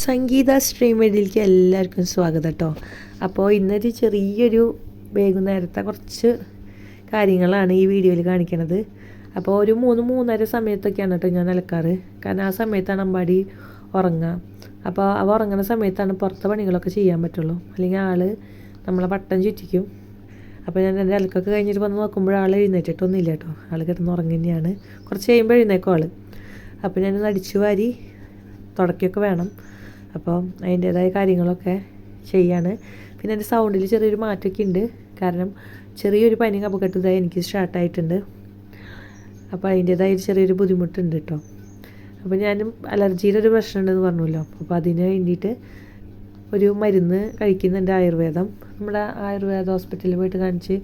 സംഗീത stream വേദിയിലേക്ക് എല്ലാവർക്കും സ്വാഗതം കേട്ടോ. അപ്പോൾ ഇന്നൊരു ചെറിയൊരു വൈകുന്നേരത്തെ കുറച്ച് കാര്യങ്ങളാണ് ഈ വീഡിയോയിൽ കാണിക്കണത്. അപ്പോൾ ഒരു 3-3:30 സമയത്തൊക്കെയാണ് കേട്ടോ ഞാൻ അലക്കാറ്. കാരണം ആ സമയത്താണ് അമ്പാടി ഉറങ്ങുക. അപ്പോൾ അവ ഉറങ്ങുന്ന സമയത്താണ് പുറത്തെ പണികളൊക്കെ ചെയ്യാൻ പറ്റുള്ളൂ. അല്ലെങ്കിൽ ആൾ നമ്മളെ പട്ടം ചുറ്റിക്കും. അപ്പോൾ ഞാൻ എൻ്റെ അലക്കൊക്കെ കഴിഞ്ഞിട്ട് വന്ന് നോക്കുമ്പോൾ ആൾ എഴുന്നേറ്റിട്ടൊന്നുമില്ല കേട്ടോ. ആൾ കിടന്ന് ഉറങ്ങി തന്നെയാണ്. കുറച്ച് കഴിയുമ്പോൾ എഴുന്നേക്കും ആൾ. അപ്പോൾ ഞാനൊന്ന് അടിച്ചു വാരി തുടക്കുകയൊക്കെ വേണം. അപ്പോൾ അതിൻ്റേതായ കാര്യങ്ങളൊക്കെ ചെയ്യാണ്. പിന്നെ എൻ്റെ സൗണ്ടിൽ ചെറിയൊരു മാറ്റമൊക്കെ ഉണ്ട്. കാരണം ചെറിയൊരു പനി കഫക്കെട്ടുതായി എനിക്ക് സ്റ്റാർട്ടായിട്ടുണ്ട്. അപ്പോൾ അതിൻ്റേതായ ചെറിയൊരു ബുദ്ധിമുട്ടുണ്ട് കേട്ടോ. അപ്പോൾ ഞാനും അലർജിയുടെ ഒരു പ്രശ്നം ഉണ്ടെന്ന് പറഞ്ഞല്ലോ. അപ്പോൾ അതിന് വേണ്ടിയിട്ട് ഒരു മരുന്ന് കഴിക്കുന്നുണ്ട്, ആയുർവേദം. നമ്മുടെ ആയുർവേദ ഹോസ്പിറ്റലിൽ പോയിട്ട് കാണിച്ച്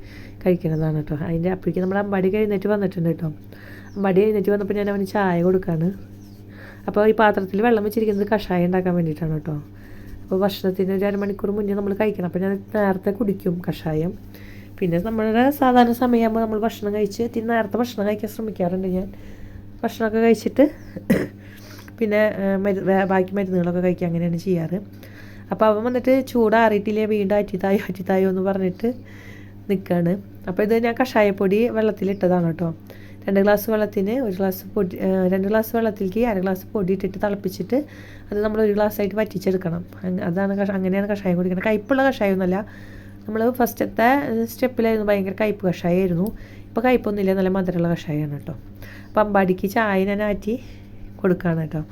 കഴിക്കുന്നതാണ് കേട്ടോ. അതിൻ്റെ അപ്പോഴേക്കും നമ്മുടെ അമ്പാടി എഴുന്നേറ്റ് വന്നിട്ടുണ്ട് കേട്ടോ. അമ്പാടി എഴുന്നേറ്റ് വന്നപ്പോൾ ഞാൻ അവന് ചായ കൊടുക്കുകയാണ്. അപ്പോൾ ഈ പാത്രത്തിൽ വെള്ളം വെച്ചിരിക്കുന്നത് കഷായം ഉണ്ടാക്കാൻ വേണ്ടിയിട്ടാണ് കേട്ടോ. അപ്പോൾ ഭക്ഷണത്തിന് ഒരു അരമണിക്കൂർ മുന്നേ നമ്മൾ കഴിക്കണം. അപ്പോൾ ഞാൻ നേരത്തെ കുടിക്കും കഷായം. പിന്നെ നമ്മുടെ സാധാരണ സമയമാകുമ്പോൾ നമ്മൾ ഭക്ഷണം കഴിച്ച് നേരത്തെ ഭക്ഷണം കഴിക്കാൻ ശ്രമിക്കാറുണ്ട് ഞാൻ. ഭക്ഷണമൊക്കെ കഴിച്ചിട്ട് പിന്നെ ബാക്കി മരുന്നുകളൊക്കെ കഴിക്കുക, അങ്ങനെയാണ് ചെയ്യാറ്. അപ്പോൾ അവൻ വന്നിട്ട് ചൂടാറിയിട്ടില്ലേ വീണ്ടും അറ്റിത്തായോ എന്ന് പറഞ്ഞിട്ട് നിൽക്കുകയാണ്. അപ്പോൾ ഇത് ഞാൻ കഷായപ്പൊടി വെള്ളത്തിലിട്ടതാണ് കേട്ടോ. 2 ഗ്ലാസ് വെള്ളത്തിന് 1 ഗ്ലാസ് പൊടി, 2 ഗ്ലാസ് വെള്ളത്തിലേക്ക് 1/2 ഗ്ലാസ് പൊടി ഇട്ടിട്ട് തിളപ്പിച്ചിട്ട് അത് നമ്മൾ 1 ഗ്ലാസ്സായിട്ട് വറ്റിച്ചെടുക്കണം. അതാണ് അങ്ങനെയാണ് കഷായം കുടിക്കുന്നത്. കയ്പ്പുള്ള കഷായമൊന്നുമല്ല. നമ്മൾ ഫസ്റ്റത്തെ സ്റ്റെപ്പിലായിരുന്നു ഭയങ്കര കയ്പ്പ് കഷായമായിരുന്നു. ഇപ്പോൾ കയ്പ്പൊന്നുമില്ല, നല്ല മധുരമുള്ള കഷായമാണ് കേട്ടോ. അപ്പോൾ അമ്പാടിക്ക് ചായ ഞാൻ ആറ്റി കൊടുക്കുകയാണ് കേട്ടോ.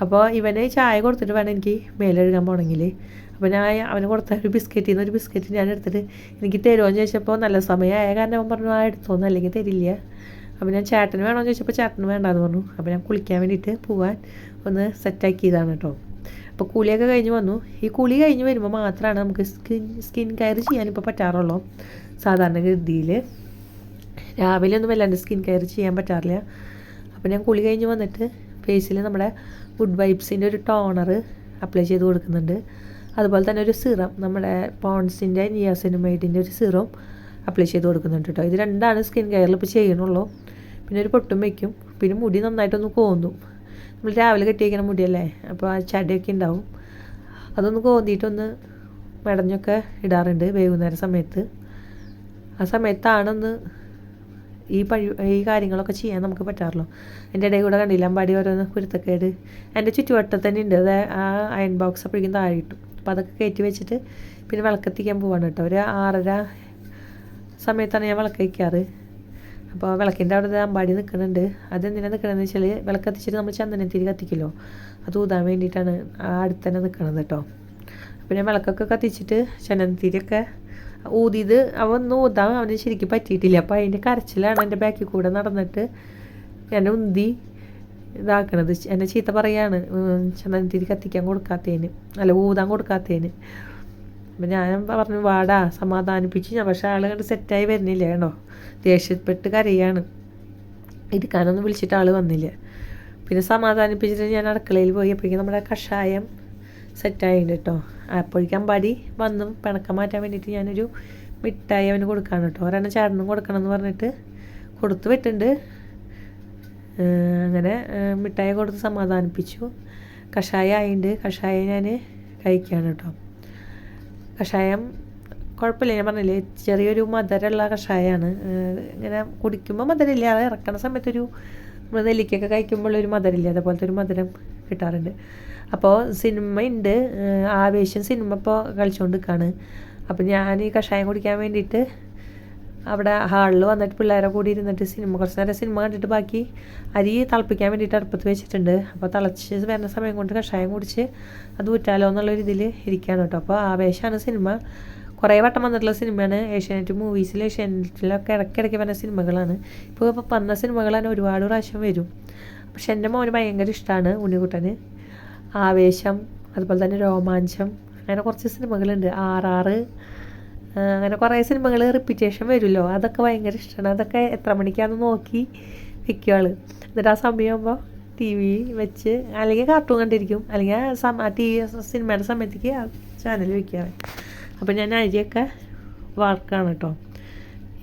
അപ്പോൾ ഇവന് ചായ കൊടുത്തിട്ട് വേണം എനിക്ക് മേലെഴുകാൻ പോകണമെങ്കിൽ. അപ്പോൾ ഞാൻ അവന് കൊടുത്ത ഒരു ബിസ്ക്കറ്റിൽ നിന്ന് ഒരു ബിസ്ക്കറ്റ് ഞാൻ എടുത്തിട്ട് എനിക്ക് തരുമോ എന്ന് ചോദിച്ചപ്പോൾ നല്ല സമയമായ കാരണം അവൻ പറഞ്ഞു എടുത്തോന്ന്, അല്ലെങ്കിൽ തരില്ല. അപ്പോൾ ഞാൻ ചേട്ടന് വേണമെന്ന് ചോദിച്ചപ്പോൾ ചേട്ടന് വേണ്ടാന്ന് പറഞ്ഞു. അപ്പോൾ ഞാൻ കുളിക്കാൻ വേണ്ടിയിട്ട് പോകാൻ ഒന്ന് സെറ്റാക്കിയതാണ് കേട്ടോ. അപ്പോൾ കുളിയൊക്കെ കഴിഞ്ഞ് വന്നു. ഈ കുളി കഴിഞ്ഞ് വരുമ്പോൾ മാത്രമാണ് നമുക്ക് സ്കിൻ കെയർ ചെയ്യാനിപ്പോൾ പറ്റാറുള്ളൂ. സാധാരണ ഗതിയിൽ രാവിലെ ഒന്നും വല്ലാണ്ട് സ്കിൻ കെയർ ചെയ്യാൻ പറ്റാറില്ല. അപ്പോൾ ഞാൻ കുളി കഴിഞ്ഞ് വന്നിട്ട് ഫേസിൽ നമ്മുടെ ഗുഡ് വൈബ്സിൻ്റെ ഒരു ടോണർ അപ്ലൈ ചെയ്ത് കൊടുക്കുന്നുണ്ട്. അതുപോലെ തന്നെ ഒരു സിറം, നമ്മുടെ പോൺസിൻ്റെ നിയാസിനമൈഡിൻ്റെ ഒരു സിറം അപ്ലൈ ചെയ്ത് കൊടുക്കുന്നുണ്ട് കേട്ടോ. ഇത് രണ്ടാണ് സ്കിൻ കെയറിൽ ഇപ്പോൾ ചെയ്യണുള്ളൂ. പിന്നെ ഒരു പൊട്ടും വയ്ക്കും. പിന്നെ മുടി നന്നായിട്ടൊന്ന് കോന്നും. നമ്മൾ രാവിലെ കെട്ടിയേക്കുന്ന മുടിയല്ലേ, അപ്പോൾ ആ ചടിയൊക്കെ ഉണ്ടാവും. അതൊന്ന് കോന്നിയിട്ടൊന്ന് മെടഞ്ഞൊക്കെ ഇടാറുണ്ട് വൈകുന്നേര സമയത്ത്. ആ സമയത്താണൊന്ന് ഈ കാര്യങ്ങളൊക്കെ ചെയ്യാൻ നമുക്ക് പറ്റാറുള്ളൂ. എൻ്റെ ഇടയിൽ കൂടെ കണ്ടില്ല അമ്പാടി ഓരോന്ന് കുരുത്തക്കേട് എൻ്റെ ചുറ്റുവട്ടത്ത് തന്നെ ഉണ്ട്. അത് ആ അയൺ ബോക്സ് അപ്പോഴേക്കും താഴെ ഇട്ടു. അപ്പോൾ അതൊക്കെ കയറ്റി വെച്ചിട്ട് പിന്നെ വിളക്കെത്തിക്കാൻ പോവാണ് കേട്ടോ. ഒരു 6:30 സമയത്താണ് ഞാൻ വിളക്ക് വയ്ക്കാറ്. അപ്പോൾ വിളക്കിൻ്റെ അവിടെ അമ്പാടി നിൽക്കുന്നുണ്ട്. അതെന്തിനാണ് നിൽക്കണമെന്ന് വെച്ചാൽ വിളക്കത്തിച്ചിട്ട് നമ്മൾ ചന്ദനത്തിരി കത്തിക്കുമല്ലോ, അത് ഊതാൻ വേണ്ടിയിട്ടാണ് ആ അടുത്ത് തന്നെ നിൽക്കണത് കേട്ടോ. അപ്പോൾ ഞാൻ വിളക്കൊക്കെ കത്തിച്ചിട്ട് ചന്ദനത്തിരിയൊക്കെ ഊതിയത് അവൻ ഊതാൻ അവന് ശരിക്കും പറ്റിയിട്ടില്ല. അപ്പോൾ അതിൻ്റെ കരച്ചിലാണ് എൻ്റെ ബാക്കിൽ കൂടെ നടന്നിട്ട് എന്നെ ഉന്തി ഇതാക്കണത്. എന്നെ ചീത്ത പറയാണ് ചന്ദനത്തിരി കത്തിക്കാൻ കൊടുക്കാത്തതിന്, അല്ല ഊതാൻ കൊടുക്കാത്തതിന്. അപ്പം ഞാൻ പറഞ്ഞു വാടാ സമാധാനിപ്പിച്ച് ഞാൻ. പക്ഷേ ആൾ കണ്ട് സെറ്റായി വരുന്നില്ല കേട്ടോ. ദേഷ്യപ്പെട്ട് കരയാണ്. ഇരിക്കാനൊന്നും വിളിച്ചിട്ട് ആൾ വന്നില്ല. പിന്നെ സമാധാനിപ്പിച്ചിട്ട് ഞാൻ അടുക്കളയിൽ പോയി. അപ്പോഴേക്കും നമ്മുടെ കഷായം സെറ്റായിട്ടുണ്ട് കേട്ടോ. അപ്പോഴേക്കും അമ്പാടി വന്നു പിണക്കം മാറ്റാൻ വേണ്ടിയിട്ട് ഞാനൊരു മിഠായി അവന് കൊടുക്കാണ് കേട്ടോ. ഒരെണ്ണം ചേട്ടനും കൊടുക്കണം എന്ന് പറഞ്ഞിട്ട് കൊടുത്തു വിട്ടുണ്ട്. അങ്ങനെ മിഠായി കൊടുത്ത് സമാധാനിപ്പിച്ചു. കഷായം ആയിട്ടുണ്ട്. കഷായം ഞാൻ കഴിക്കുകയാണ് കേട്ടോ. കഷായം കുഴപ്പമില്ല, ഞാൻ പറഞ്ഞില്ലേ ചെറിയൊരു മധുരമുള്ള കഷായമാണ്. ഇങ്ങനെ കുടിക്കുമ്പോൾ മധുരമില്ല, അത് ഇറക്കണ സമയത്തൊരു നമ്മൾ നെല്ലിക്കൊക്കെ കഴിക്കുമ്പോൾ ഒരു മധുരമില്ല, അതേപോലത്തെ ഒരു മധുരം കിട്ടാറുണ്ട്. അപ്പോൾ സിനിമ ഉണ്ട്, ആവേശം സിനിമ ഇപ്പോൾ കളിച്ചുകൊണ്ട് നിൽക്കുകയാണ്. അപ്പോൾ ഞാൻ ഈ കഷായം കുടിക്കാൻ വേണ്ടിയിട്ട് അവിടെ ഹാളിൽ വന്നിട്ട് പിള്ളേരെ കൂടി ഇരുന്നിട്ട് കുറച്ച് നേരം സിനിമ കണ്ടിട്ട് ബാക്കി അരി തിളപ്പിക്കാൻ വേണ്ടിയിട്ട് അടുപ്പത്ത് വെച്ചിട്ടുണ്ട്. അപ്പോൾ തിളച്ച് വരുന്ന സമയം കൊണ്ട് കഷായം കുടിച്ച് അത് ഊറ്റാലോ എന്നുള്ളൊരു ഇതിൽ ഇരിക്കുകയാണ് കേട്ടോ. അപ്പോൾ ആവേശമാണ് സിനിമ. കുറേ വട്ടം വന്നിട്ടുള്ള സിനിമയാണ്. ഏഷ്യാനെറ്റ് മൂവീസിൽ ഏഷ്യാനെറ്റിലൊക്കെ ഇടയ്ക്കിടയ്ക്ക് വരുന്ന സിനിമകളാണ്. ഇപ്പോൾ വന്ന സിനിമകൾ തന്നെ ഒരുപാട് പ്രാവശ്യം വരും. പക്ഷെ എൻ്റെ മോന് ഭയങ്കര ഇഷ്ടമാണ് ഉണ്ണിക്കുട്ടന്. ആവേശം, അതുപോലെ തന്നെ രോമാഞ്ചം, അങ്ങനെ കുറച്ച് സിനിമകളുണ്ട്. RR, അങ്ങനെ കുറേ സിനിമകൾ റിപ്പീറ്റേഷൻ വരുമല്ലോ, അതൊക്കെ ഭയങ്കര ഇഷ്ടമാണ്. അതൊക്കെ എത്ര മണിക്കാണെന്ന് നോക്കി വെക്കുക ആൾ. എന്നിട്ട് ആ സമയമാകുമ്പോൾ TV വെച്ച് അല്ലെങ്കിൽ കാർട്ടൂൺ കണ്ടിരിക്കും, അല്ലെങ്കിൽ സിനിമയുടെ സമയത്തേക്ക് ചാനൽ വയ്ക്കുക. അപ്പോൾ ഞാൻ അരിയൊക്കെ വറുക്കാണ് കേട്ടോ.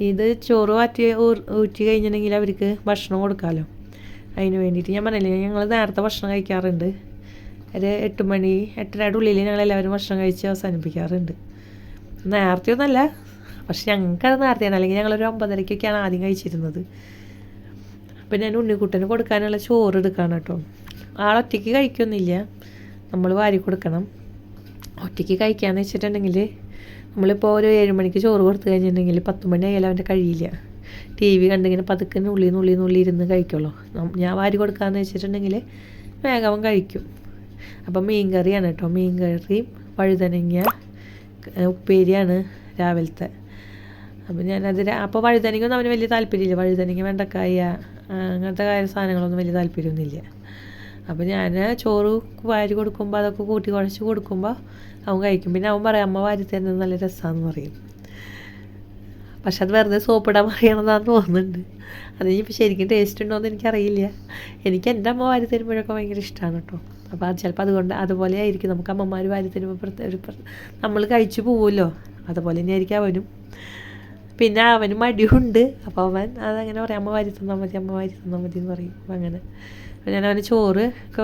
ഇത് ചോറ് ഊറ്റി കഴിഞ്ഞിട്ടുണ്ടെങ്കിൽ അവർക്ക് ഭക്ഷണം കൊടുക്കാമല്ലോ, അതിന് വേണ്ടിയിട്ട്. ഞാൻ പറഞ്ഞില്ലേ ഞങ്ങൾ നേരത്തെ ഭക്ഷണം കഴിക്കാറുണ്ട്. ഒരു 8 മണി 8:30 ഉള്ളിൽ ഞങ്ങളെല്ലാവരും ഭക്ഷണം കഴിച്ച് അവസാനിപ്പിക്കാറുണ്ട്. നേരത്തെ ഒന്നല്ല, പക്ഷെ ഞങ്ങൾക്കത് നേരത്തെയാണ്. അല്ലെങ്കിൽ ഞങ്ങളൊരു 9:30-ക്കൊക്കെയാണ് ആദ്യം കഴിച്ചിരുന്നത്. അപ്പം ഞാൻ ഉണ്ണിക്കുട്ടന് കൊടുക്കാനുള്ള ചോറ് എടുക്കുകയാണ് കേട്ടോ. ആളൊറ്റയ്ക്ക് കഴിക്കൊന്നുമില്ല, നമ്മൾ വാരി കൊടുക്കണം. ഒറ്റയ്ക്ക് കഴിക്കാമെന്ന് വെച്ചിട്ടുണ്ടെങ്കിൽ നമ്മളിപ്പോൾ ഒരു 7 മണിക്ക് ചോറ് കൊടുത്തു കഴിഞ്ഞിട്ടുണ്ടെങ്കിൽ 10 മണി ആയാലും അവൻ്റെ കഴിയില്ല. TV കണ്ടിങ്ങനെ പതുക്കെ നുള്ളി ഇരുന്ന് കഴിക്കുള്ളൂ. ഞാൻ വാരി കൊടുക്കാമെന്ന് വെച്ചിട്ടുണ്ടെങ്കിൽ വേഗം അവൻ കഴിക്കും. അപ്പം മീൻ കറിയാണ് കേട്ടോ. മീൻ കറിയും വഴുതനങ്ങ ഉപ്പേരിയാണ് രാവിലത്തെ. അപ്പം അപ്പോൾ വഴുതനങ്ങയൊന്നും അവന് വലിയ താല്പര്യമില്ല. വഴുതനങ്ങ വെണ്ടക്കായ അങ്ങനത്തെ സാധനങ്ങളൊന്നും വലിയ താല്പര്യമൊന്നുമില്ല. അപ്പോൾ ഞാൻ ചോറ് വാരി കൊടുക്കുമ്പോൾ അതൊക്കെ കൂട്ടി കുഴച്ച് കൊടുക്കുമ്പോൾ അവൻ കഴിക്കും. പിന്നെ അവൻ പറയും അമ്മ വാരി തരുന്നത് നല്ല രസമാണെന്ന് പറയും. പക്ഷെ അത് വെറുതെ സോപ്പിടാൻ പറയണതാണെന്ന് തോന്നുന്നുണ്ട്. അതിനിപ്പോൾ ശരിക്കും ടേസ്റ്റ് ഉണ്ടോ എന്ന് എനിക്കറിയില്ല. എനിക്ക് എൻ്റെ അമ്മ വാരി തരുമ്പോഴൊക്കെ ഭയങ്കര ഇഷ്ടമാണ് കേട്ടോ. അപ്പോൾ അത് ചിലപ്പോൾ അതുപോലെ ആയിരിക്കും നമുക്ക് അമ്മമാർ വാരി തരുമ്പോൾ നമ്മൾ കഴിച്ചു പോവുമല്ലോ, അതുപോലെ തന്നെ ആയിരിക്കും അവനും. പിന്നെ അവന് മടിയുണ്ട്. അപ്പോൾ അവൻ അതങ്ങനെ പറയും അമ്മ വാരി തന്നാൽ മതി എന്ന് പറയും. അപ്പം അങ്ങനെ ഞാൻ അവന് ചോറ് ഒക്കെ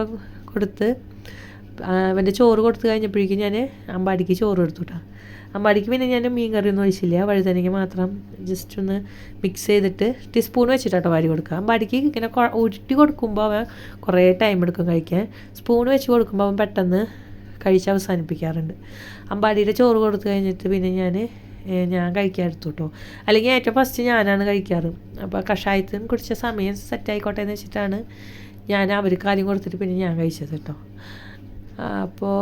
കൊടുത്ത് അവൻ്റെ ചോറ് കൊടുത്ത് കഴിഞ്ഞപ്പോഴേക്കും ഞാൻ അമ്പാടിക്ക് ചോറ് കൊടുത്തു കേട്ടോ. അമ്പാടിക്ക് പിന്നെ ഞാൻ മീൻ കറിയൊന്നും ഒഴിച്ചില്ല, വഴുതനങ്ങ മാത്രം ജസ്റ്റ് ഒന്ന് മിക്സ് ചെയ്തിട്ട് ടീസ്പൂൺ വെച്ചിട്ടോ വാരി കൊടുക്കുക. അമ്പാടിക്ക് ഇങ്ങനെ ഉരുട്ടി കൊടുക്കുമ്പോൾ അവൻ കുറേ ടൈം എടുക്കും കഴിക്കാൻ. സ്പൂൺ വെച്ച് കൊടുക്കുമ്പോൾ അവൻ പെട്ടെന്ന് കഴിച്ച് അവസാനിപ്പിക്കാറുണ്ട്. അമ്പാടിയുടെ ചോറ് കൊടുത്തു കഴിഞ്ഞിട്ട് പിന്നെ ഞാൻ കഴിക്കാൻ എടുത്തു കേട്ടോ. അല്ലെങ്കിൽ ഏറ്റവും ഫസ്റ്റ് ഞാനാണ് കഴിക്കാറ്. അപ്പോൾ കഷായത്തിന് കുടിച്ച സമയം സെറ്റായിക്കോട്ടെ എന്ന് വെച്ചിട്ടാണ് ഞാൻ അവർക്ക് ആദ്യം കൊടുത്തിട്ട് പിന്നെ ഞാൻ കഴിച്ചത് കേട്ടോ. അപ്പോൾ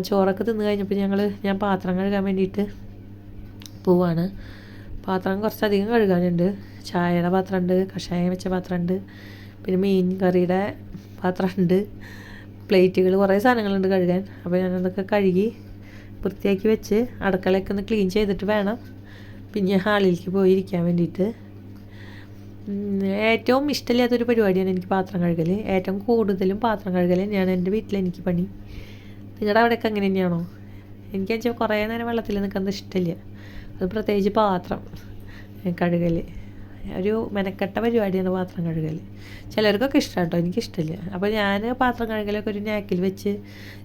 ചോറൊക്കെ തിന്ന് കഴിഞ്ഞപ്പോൾ ഞാൻ പാത്രം കഴുകാൻ വേണ്ടിയിട്ട് പോവാണ്. പാത്രം കുറച്ചധികം കഴുകാനുണ്ട്. ചായയുടെ പാത്രമുണ്ട്, കഷായം വെച്ച പാത്രമുണ്ട്, പിന്നെ മീൻ കറിയുടെ പാത്രമുണ്ട്, പ്ലേറ്റുകൾ, കുറേ സാധനങ്ങളുണ്ട് കഴുകാൻ. അപ്പോൾ ഞാനതൊക്കെ കഴുകി വൃത്തിയാക്കി വെച്ച് അടുക്കളയൊക്കെ ഒന്ന് ക്ലീൻ ചെയ്തിട്ട് വേണം പിന്നെ ഹാളിലേക്ക് പോയിരിക്കാൻ വേണ്ടിയിട്ട്. ഏറ്റവും ഇഷ്ടമില്ലാത്തൊരു പരിപാടിയാണ് എനിക്ക് പാത്രം കഴുകൽ. ഏറ്റവും കൂടുതലും പാത്രം കഴുകൽ തന്നെയാണ് എൻ്റെ വീട്ടിലെനിക്ക് പണി. നിങ്ങളുടെ അവിടെയൊക്കെ അങ്ങനെ തന്നെയാണോ? എനിക്ക് വെച്ചാൽ കുറേ നേരം വെള്ളത്തിൽ നിൽക്കുന്നത് ഇഷ്ടമില്ല. അത് പ്രത്യേകിച്ച് പാത്രം കഴുകൽ ഒരു മെനക്കെട്ട പരിപാടിയാണ് പാത്രം കഴുകൽ. ചിലർക്കൊക്കെ ഇഷ്ടമാണ് കേട്ടോ, എനിക്കിഷ്ടമില്ല. അപ്പോൾ ഞാൻ പാത്രം കഴുകലൊക്കെ ഒരു നാക്കിൽ വെച്ച്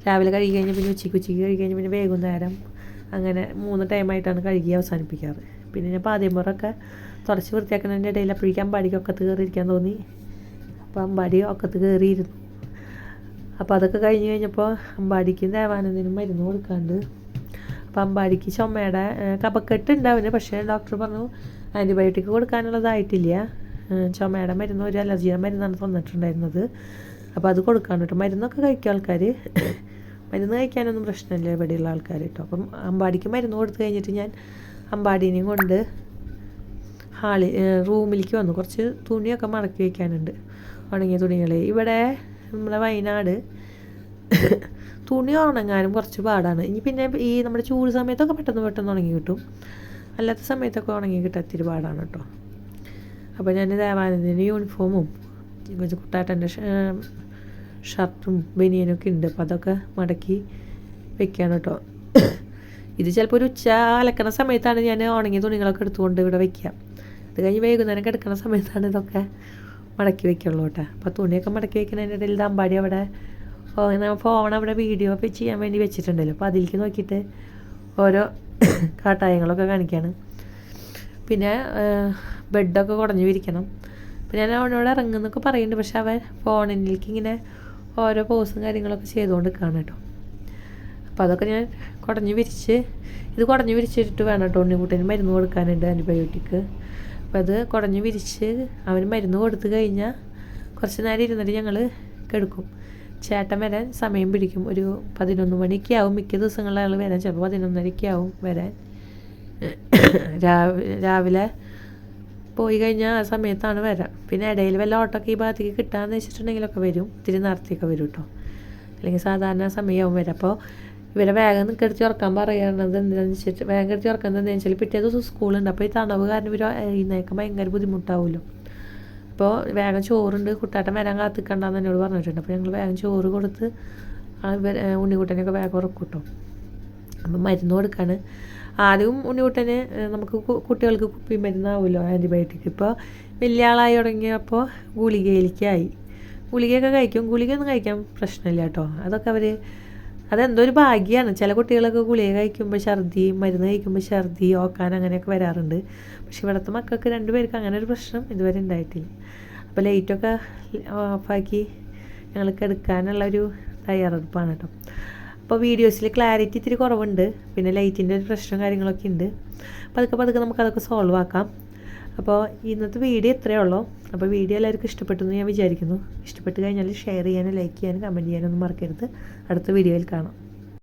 രാവിലെ കഴുകി കഴിഞ്ഞ് പിന്നെ ഉച്ചയ്ക്ക് കഴുകി കഴിഞ്ഞ് പിന്നെ വൈകുന്നേരം അങ്ങനെ 3 ടൈമായിട്ടാണ് കഴുകി അവസാനിപ്പിക്കാറ്. പിന്നെ ഞാൻ പാദ്യമ്പറൊക്കെ തുടച്ച് വൃത്തിയാക്കുന്നതിൻ്റെ ഇടയിൽ അപ്പോഴേക്കും അമ്പാടിക്ക് ഒക്കത്ത് കയറിയിരിക്കാൻ തോന്നി. അപ്പോൾ അമ്പാടി ഒക്കത്ത് കയറിയിരുന്നു. അപ്പോൾ അതൊക്കെ കഴിഞ്ഞ് കഴിഞ്ഞപ്പോൾ അമ്പാടിക്കും ദേവാനന്ദനും മരുന്ന് കൊടുക്കാണ്ട്. അപ്പോൾ അമ്പാടിക്ക് ചുമയുടെ കഫക്കെട്ടുണ്ട് അവന്. പക്ഷേ ഡോക്ടർ പറഞ്ഞു ആൻറ്റിബയോട്ടിക് കൊടുക്കാനുള്ളതായിട്ടില്ല. ചുമയുടെ മരുന്ന് ഒരു അലർജിയുടെ മരുന്നാണ് തന്നിട്ടുണ്ടായിരുന്നത്. അപ്പോൾ അത് കൊടുക്കാൻ കേട്ടോ. മരുന്നൊക്കെ കഴിക്കും ആൾക്കാർ. മരുന്ന് കഴിക്കാനൊന്നും പ്രശ്നമില്ല ഇവിടെയുള്ള ആൾക്കാർ കേട്ടോ. അപ്പം അമ്പാടിക്ക് മരുന്ന് കൊടുത്തു കഴിഞ്ഞിട്ട് ഞാൻ അമ്പാടീനെയും കൊണ്ട് റൂമിലേക്ക് വന്നു. കുറച്ച് തുണിയൊക്കെ മടക്കി വയ്ക്കാനുണ്ട്, ഉണങ്ങിയ തുണികൾ. ഇവിടെ നമ്മളെ വയനാട് തുണി ഉണങ്ങാനും കുറച്ച് പാടാണ്. ഇനി പിന്നെ ഈ നമ്മുടെ ചൂട് സമയത്തൊക്കെ പെട്ടെന്ന് ഉണങ്ങി കിട്ടും, അല്ലാത്ത സമയത്തൊക്കെ ഉണങ്ങി കിട്ടാൻ ഇത്തിരി പാടാണ് കേട്ടോ. അപ്പോൾ ഞാൻ ദേവാനന്ദൻ്റെ യൂണിഫോമും കുട്ടാട്ടൻ്റെ ഷർട്ടും ബനിയനൊക്കെ ഉണ്ട്. അപ്പോൾ അതൊക്കെ മടക്കി വെക്കുകയാണ് കേട്ടോ. ഇത് ചിലപ്പോൾ ഒരു ഉച്ച അലക്കണ സമയത്താണ് ഞാൻ ഉണങ്ങിയ തുണികളൊക്കെ എടുത്തുകൊണ്ട് ഇവിടെ വയ്ക്കുക. അത് കഴിഞ്ഞ് വൈകുന്നേരം കിടക്കുന്ന സമയത്താണ് ഇതൊക്കെ മടക്കി വയ്ക്കുള്ളൂ കേട്ടോ. അപ്പോൾ തുണിയൊക്കെ മടക്കി വയ്ക്കുന്നതിൻ്റെ ഇടയിൽ അമ്പാടി അവിടെ ഫോൺ അവിടെ വീഡിയോ ചെയ്യാൻ വേണ്ടി വെച്ചിട്ടുണ്ടല്ലോ. അപ്പോൾ അതിലേക്ക് നോക്കിയിട്ട് ഓരോ കാട്ടായങ്ങളൊക്കെ കാണിക്കുകയാണ്. പിന്നെ ബെഡൊക്കെ കുടഞ്ഞു വിരിക്കണം. അപ്പോൾ ഞാൻ അവനോട് ഇറങ്ങുന്നൊക്കെ പറയുന്നുണ്ട്. പക്ഷെ അവൻ ഫോണിലേക്ക് ഇങ്ങനെ ഓരോ പോസും കാര്യങ്ങളൊക്കെ ചെയ്തുകൊണ്ട് നിൽക്കുകയാണ് കേട്ടോ. അപ്പോൾ അതൊക്കെ ഞാൻ കുടഞ്ഞു വിരിച്ചിട്ട് വേണം കേട്ടോ ഉണ്ണിക്കുട്ടന് മരുന്ന് കൊടുക്കാനുണ്ട്, ആൻറ്റിബയോട്ടിക്. അപ്പോൾ അത് കുടഞ്ഞു വിരിച്ച് അവന് മരുന്ന് കൊടുത്തു കഴിഞ്ഞാൽ കുറച്ച് നേരം ഇരുന്നിട്ട് ഞങ്ങൾ കിടക്കും. ചേട്ടൻ വരാൻ സമയം പിടിക്കും. ഒരു 11 മണിയൊക്കെ ആവും മിക്ക ദിവസങ്ങളിൽ അയാൾ വരാൻ. ചിലപ്പോൾ 11:30 ആവും വരാൻ. രാവിലെ പോയി കഴിഞ്ഞാൽ ആ സമയത്താണ് വരാം. പിന്നെ ഇടയിൽ വല്ല ഓട്ടോക്കെ ഈ ഭാഗത്തേക്ക് കിട്ടാമെന്ന് വെച്ചിട്ടുണ്ടെങ്കിലൊക്കെ വരും. ഇത്തിരി നേരത്തേക്ക് വരും കേട്ടോ. അല്ലെങ്കിൽ സാധാരണ സമയമാവും വരാം. അപ്പോൾ ഇവരെ വേഗം കിടത്തി ഉറക്കാൻ പറയുന്നത് എന്താണെന്ന് വെച്ചിട്ട് വേഗം കിടത്തി ഉറക്കുന്നത് എന്താണെന്ന് വെച്ചാൽ പിറ്റേ ദിവസം സ്കൂളുണ്ട്. അപ്പോൾ ഈ തണവ് കാരണം ഇവർ എഴുന്നേൽക്കാൻ ഭയങ്കര ബുദ്ധിമുട്ടാവുമല്ലോ. അപ്പോൾ വേഗം ചോറുണ്ട്, കുട്ടാട്ടൻ വരാൻ കാത്തിക്കണ്ടെന്ന് എന്നോട് പറഞ്ഞിട്ടുണ്ട്. അപ്പോൾ ഞങ്ങൾ വേഗം ചോറ് കൊടുത്ത് ഉണ്ണിക്കുട്ടനെയൊക്കെ വേഗം ഉറക്കും കേട്ടോ. അപ്പം മരുന്ന് കൊടുക്കാണ്. ആദ്യം ഉണ്ണിക്കുട്ടന് നമുക്ക് കുട്ടികൾക്ക് കുപ്പി മരുന്നാവുമല്ലോ ആൻറ്റിബയോട്ടിക്. ഇപ്പോൾ വലിയ ആളായി തുടങ്ങിയപ്പോൾ ഗുളികയിലേക്കായി. ഗുളികയൊക്കെ കഴിക്കും. ഗുളികയൊന്നും കഴിക്കാൻ പ്രശ്നമില്ല കേട്ടോ. അതൊക്കെ അതെന്തോ ഒരു ഭാഗ്യമാണ്. ചില കുട്ടികളൊക്കെ ഗുളിക കഴിക്കുമ്പോൾ ഛർദി, മരുന്ന് കഴിക്കുമ്പോൾ ഛർദി, ഓക്കാൻ അങ്ങനെയൊക്കെ വരാറുണ്ട്. പക്ഷെ ഇവിടുത്തെ മക്കൾക്ക് 2 പേർക്ക് അങ്ങനെ ഒരു പ്രശ്നം ഇതുവരെ ഉണ്ടായിട്ടില്ല. അപ്പോൾ ലൈറ്റൊക്കെ ഓഫാക്കി ഞങ്ങൾക്ക് എടുക്കാനുള്ളൊരു തയ്യാറെടുപ്പാണ് കേട്ടോ. അപ്പോൾ വീഡിയോസിൽ ക്ലാരിറ്റി ഇത്തിരി കുറവുണ്ട്, പിന്നെ ലൈറ്റിൻ്റെ ഒരു പ്രശ്നം കാര്യങ്ങളൊക്കെ ഉണ്ട്. പതുക്കെ നമുക്കതൊക്കെ സോൾവ് ആക്കാം. അപ്പോൾ ഇന്നത്തെ വീഡിയോ ഇത്രയേ ഉള്ളൂ. അപ്പോൾ വീഡിയോ എല്ലാവർക്കും ഇഷ്ടപ്പെട്ടു എന്ന് ഞാൻ വിചാരിക്കുന്നു. ഇഷ്ടപ്പെട്ട് കഴിഞ്ഞാൽ ഷെയർ ചെയ്യാനും ലൈക്ക് ചെയ്യാനും കമൻറ്റ് ചെയ്യാനൊന്നും മറക്കരുത്. അടുത്ത വീഡിയോയിൽ കാണാം.